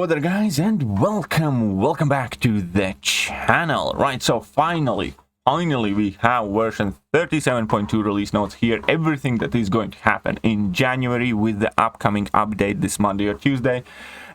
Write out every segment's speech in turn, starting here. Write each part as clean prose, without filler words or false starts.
Hello there guys and welcome back to the channel. Right, so finally we have version 37.2 release notes here, everything that is going to happen in January with the upcoming update this Monday or Tuesday.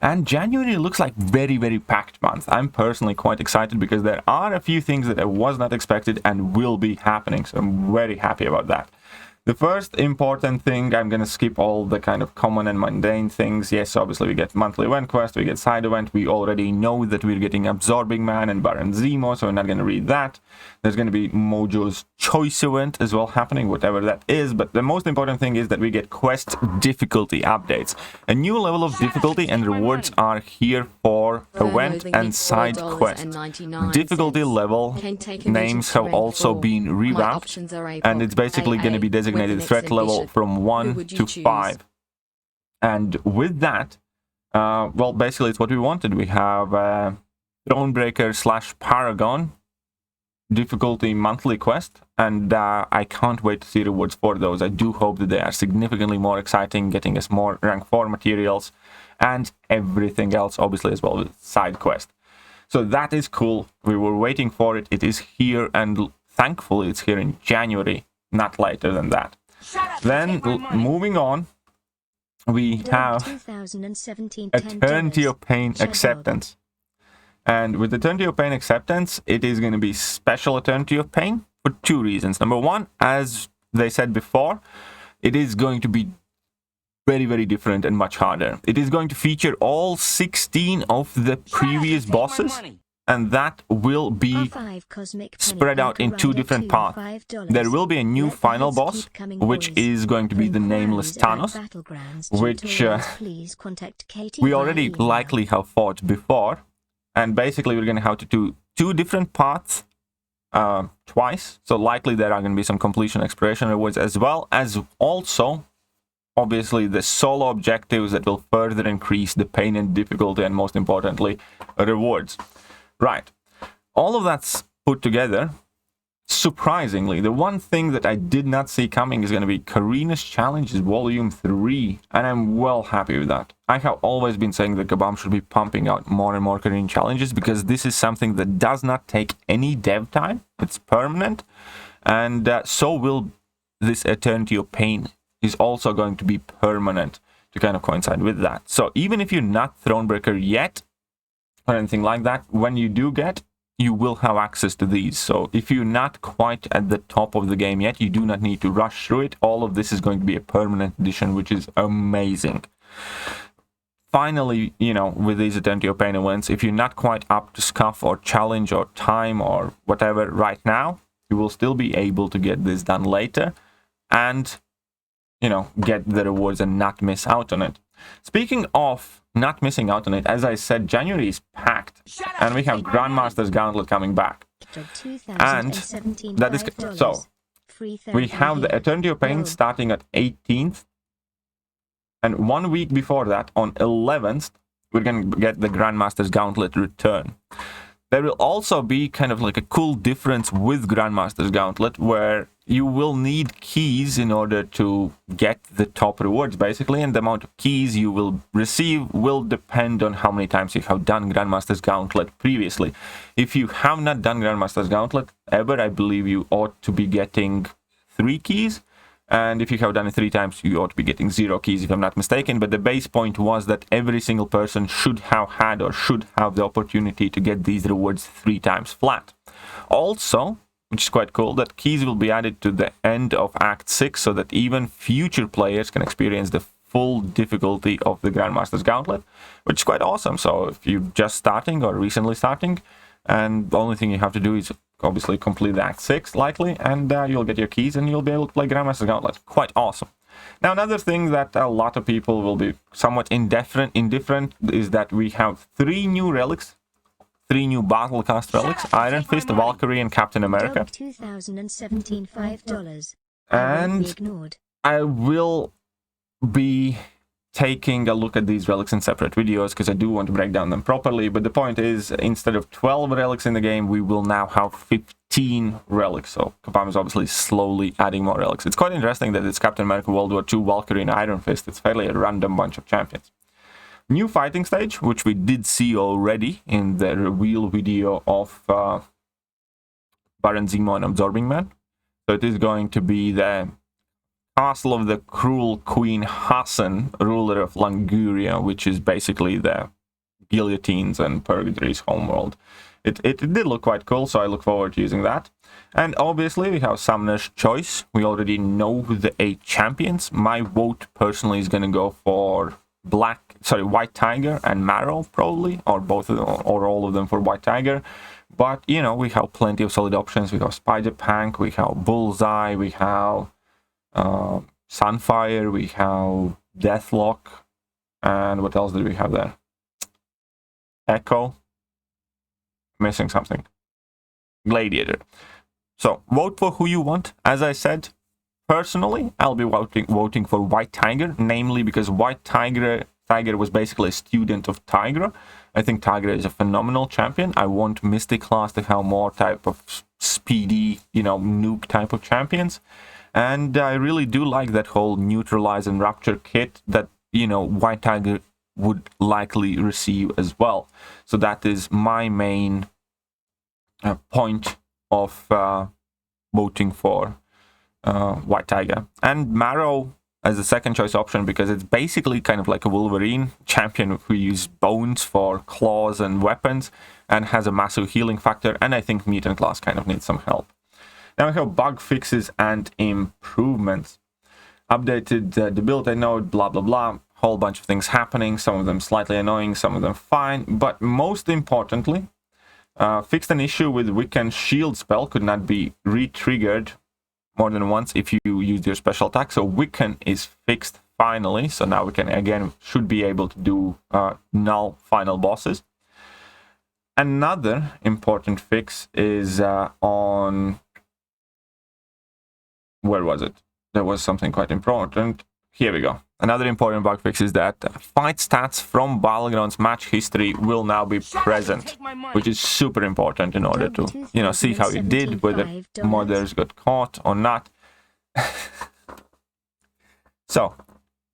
And January looks like very packed month. I'm personally quite excited because there are a few things that I was not expected and will be happening, so I'm very happy about that. The first important thing, I'm going to skip all the kind of common and mundane things. Yes, obviously we get monthly event quest, we get side event. We already know that we're getting Absorbing Man and Baron Zemo, so we're not going to read that. There's going to be Mojo's Choice event as well happening, whatever that is. But the most important thing is that we get quest difficulty updates. A new level of difficulty and rewards are here for event and side quest. Difficulty level names have also been revamped, and it's basically going to be designated threat level from 1 to 5. And with that, well, basically it's what we wanted. We have Thronebreaker / Paragon difficulty monthly quest, and I can't wait to see rewards for those. I do hope that they are significantly more exciting, getting us more rank 4 materials and everything else, obviously, as well with side quest. So that is cool. We were waiting for it. It is here, and thankfully it's here in January, not later than that. Then moving on, we have Eternity of Pain Acceptance. And with Eternity of Pain Acceptance, it is going to be special Eternity of Pain for two reasons. Number one, as they said before, it is going to be very different and much harder. It is going to feature all 16 of the previous bosses, and that will be spread out in two different paths. There will be a new final boss, which is going to be the nameless Thanos, which we already likely have fought before. And basically we're going to have to do two different paths twice. So likely there are going to be some completion exploration rewards, as well as also obviously the solo objectives that will further increase the pain and difficulty, and most importantly rewards. Right, all of that's put together. Surprisingly, the one thing that I did not see coming is going to be Carina's Challenges Volume 3, and I'm well happy with that. I have always been saying that Kabam should be pumping out more and more Carina challenges, because this is something that does not take any dev time. It's permanent, and so will this Eternity of Pain is also going to be permanent to kind of coincide with that. So even if you're not Thronebreaker yet, or anything like that, when you do get, you will have access to these. So if you're not quite at the top of the game yet, you do not need to rush through it. All of this is going to be a permanent addition, which is amazing. Finally, you know, with these Eternity of Pain events, if you're not quite up to scuff or challenge or time or whatever right now, you will still be able to get this done later and, you know, get the rewards and not miss out on it. Speaking of not missing out on it, as I said, January is packed, and we have Grandmaster's Gauntlet coming back. And that is so. We have the Eternity of Pain starting at 18th, and 1 week before that, on 11th, we're going to get the Grandmaster's Gauntlet return. There will also be kind of like a cool difference with Grandmaster's Gauntlet, where you will need keys in order to get the top rewards, basically, and the amount of keys you will receive will depend on how many times you have done Grandmaster's Gauntlet previously. If you have not done Grandmaster's Gauntlet ever, I believe you ought to be getting 3 keys, and if you have done it 3 times, you ought to be getting 0 keys, if I'm not mistaken. But the base point was that every single person should have had or should have the opportunity to get these rewards 3 times flat. Also, which is quite cool, that keys will be added to the end of Act 6, so that even future players can experience the full difficulty of the Grandmaster's Gauntlet, which is quite awesome. So if you're just starting or recently starting, and the only thing you have to do is obviously complete the Act 6, likely, and you'll get your keys and you'll be able to play Grandmaster's Gauntlet. Quite awesome. Now, another thing that a lot of people will be somewhat indifferent is that we have 3 new relics. 3 new battle cast relics: Iron Fist, Valkyrie, and Captain America. 2017 $5. And I will be taking a look at these relics in separate videos, because I do want to break down them properly. But the point is, instead of 12 relics in the game, we will now have 15 relics. So Kabam is obviously slowly adding more relics. It's quite interesting that it's Captain America, World War II, Valkyrie, and Iron Fist. It's fairly a random bunch of champions. New fighting stage, which we did see already in the reveal video of Baron Zemo and Absorbing Man. So it is going to be the castle of the cruel Queen Hassan, ruler of Languria, which is basically the guillotines and purgatory's homeworld. It did look quite cool, so I look forward to using that. And obviously we have Summoner's Choice. We already know the 8 champions. My vote personally is going to go for White Tiger and Marrow, probably, or both of them, or all of them for White Tiger. But, you know, we have plenty of solid options. We have Spider-Punk, we have Bullseye, we have Sunfire, we have Deathlock, and what else did we have there? Echo. Missing something. Gladiator. So, vote for who you want. As I said, personally, I'll be voting for White Tiger, namely because White Tiger was basically a student of Tigra. I think Tigra is a phenomenal champion. I want Mystic class to have more type of speedy, you know, nuke type of champions. And I really do like that whole Neutralize and Rapture kit that, you know, White Tiger would likely receive as well. So that is my main point of voting for White Tiger. And Marrow as a second choice option, because it's basically kind of like a Wolverine champion who uses bones for claws and weapons and has a massive healing factor, and I think Mutant class kind of needs some help. Now we have bug fixes and improvements. Updated debility node, blah blah blah, whole bunch of things happening, some of them slightly annoying, some of them fine, but most importantly, fixed an issue with Wiccan shield spell could not be re-triggered more than once if you use your special attack. So Wiccan is fixed finally. So now we can again should be able to do null final bosses. Another important fix is on, where was it? There was something quite important. Here we go. Another important bug fix is that fight stats from Battlegrounds match history will now be present, which is super important in order to, you know, see how it did, whether modders got caught or not. So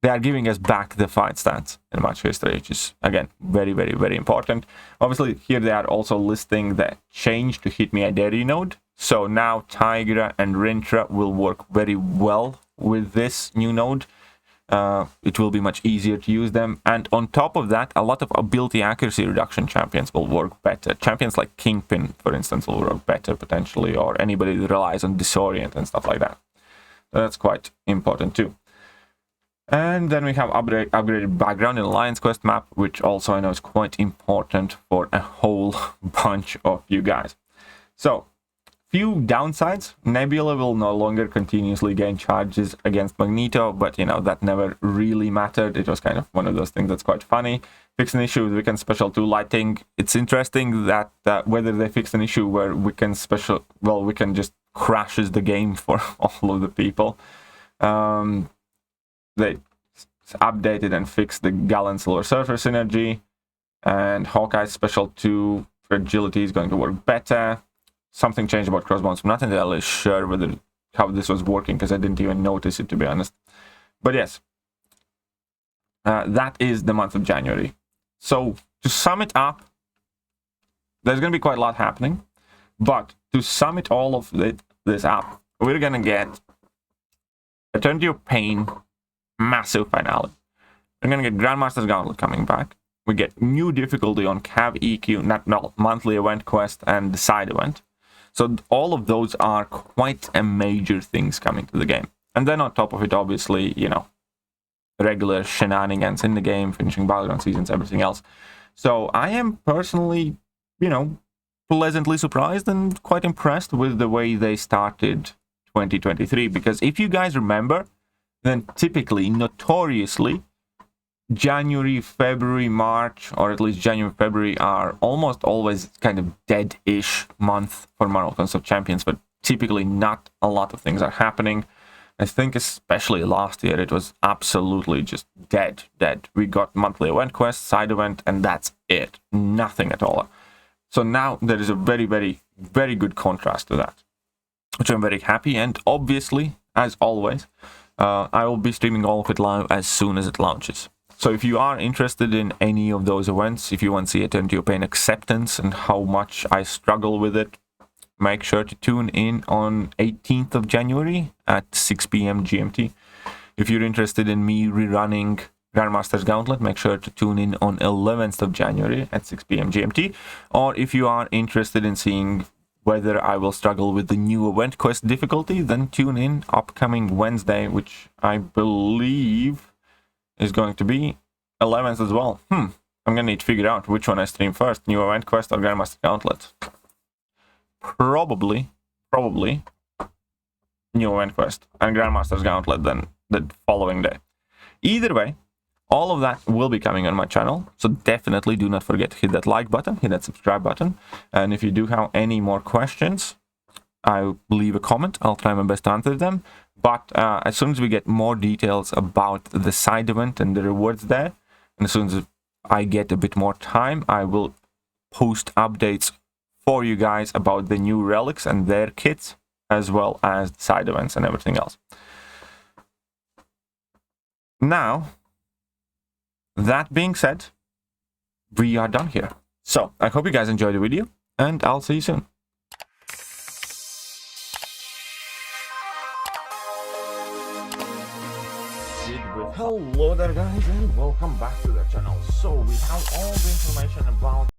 they are giving us back the fight stats in match history, which is again very, very, very important. Obviously, here they are also listing the change to Hit Me I Dare You node. So now Tigra and Rintra will work very well with this new node. It will be much easier to use them, and on top of that, a lot of ability accuracy reduction champions will work better. Champions like Kingpin, for instance, will work better potentially, or anybody that relies on Disorient and stuff like that. So that's quite important too. And then we have upgraded background in Alliance Quest map, which also I know is quite important for a whole bunch of you guys. So, few downsides. Nebula will no longer continuously gain charges against Magneto, but you know, that never really mattered. It was kind of one of those things that's quite funny. Fix an issue with Wiccan Special 2 lighting. It's interesting that whether they fixed an issue where Wiccan just crashes the game for all of the people. They updated and fixed the Gallant Silver Surfer synergy, and Hawkeye's Special 2 fragility is going to work better. Something changed about crossbones. I'm not entirely sure how this was working, because I didn't even notice it, to be honest. But yes, that is the month of January. So to sum it up, there's going to be quite a lot happening. But to sum it all of this up, we're going to get Eternity of Pain, massive finale. We're going to get Grandmaster's Gauntlet coming back. We get new difficulty on Cav EQ, monthly event quest, and the side event. So all of those are quite a major things coming to the game. And then on top of it, obviously, you know, regular shenanigans in the game, finishing Battleground seasons, everything else. So I am personally, you know, pleasantly surprised and quite impressed with the way they started 2023. Because if you guys remember, then typically, notoriously, January, February, March, or at least January, February are almost always kind of dead-ish month for Marvel Contest of Champions, but typically not a lot of things are happening. I think especially last year, it was absolutely just dead. We got monthly event quest, side event, and that's it. Nothing at all. So now there is a very, very, very good contrast to that, which I'm very happy. And obviously, as always, I will be streaming all of it live as soon as it launches. So if you are interested in any of those events, if you want to see Eternity acceptance and how much I struggle with it, make sure to tune in on 18th of January at 6 p.m. GMT. If you're interested in me rerunning Grandmaster's Gauntlet, make sure to tune in on 11th of January at 6 p.m. GMT. Or if you are interested in seeing whether I will struggle with the new event quest difficulty, then tune in upcoming Wednesday, which I believe is going to be 11th as well. I'm gonna need to figure out which one I stream first, new event quest or Grandmaster Gauntlet. Probably new event quest and Grandmaster's Gauntlet then the following day. Either way, all of that will be coming on my channel, so definitely do not forget to hit that like button, hit that subscribe button, and if you do have any more questions, I'll leave a comment. I'll try my best to answer them. But as soon as we get more details about the side event and the rewards there, and as soon as I get a bit more time, I will post updates for you guys about the new relics and their kits, as well as the side events and everything else. Now, that being said, we are done here. So, I hope you guys enjoyed the video, and I'll see you soon. Hello there guys, and welcome back to the channel. So we have all the information about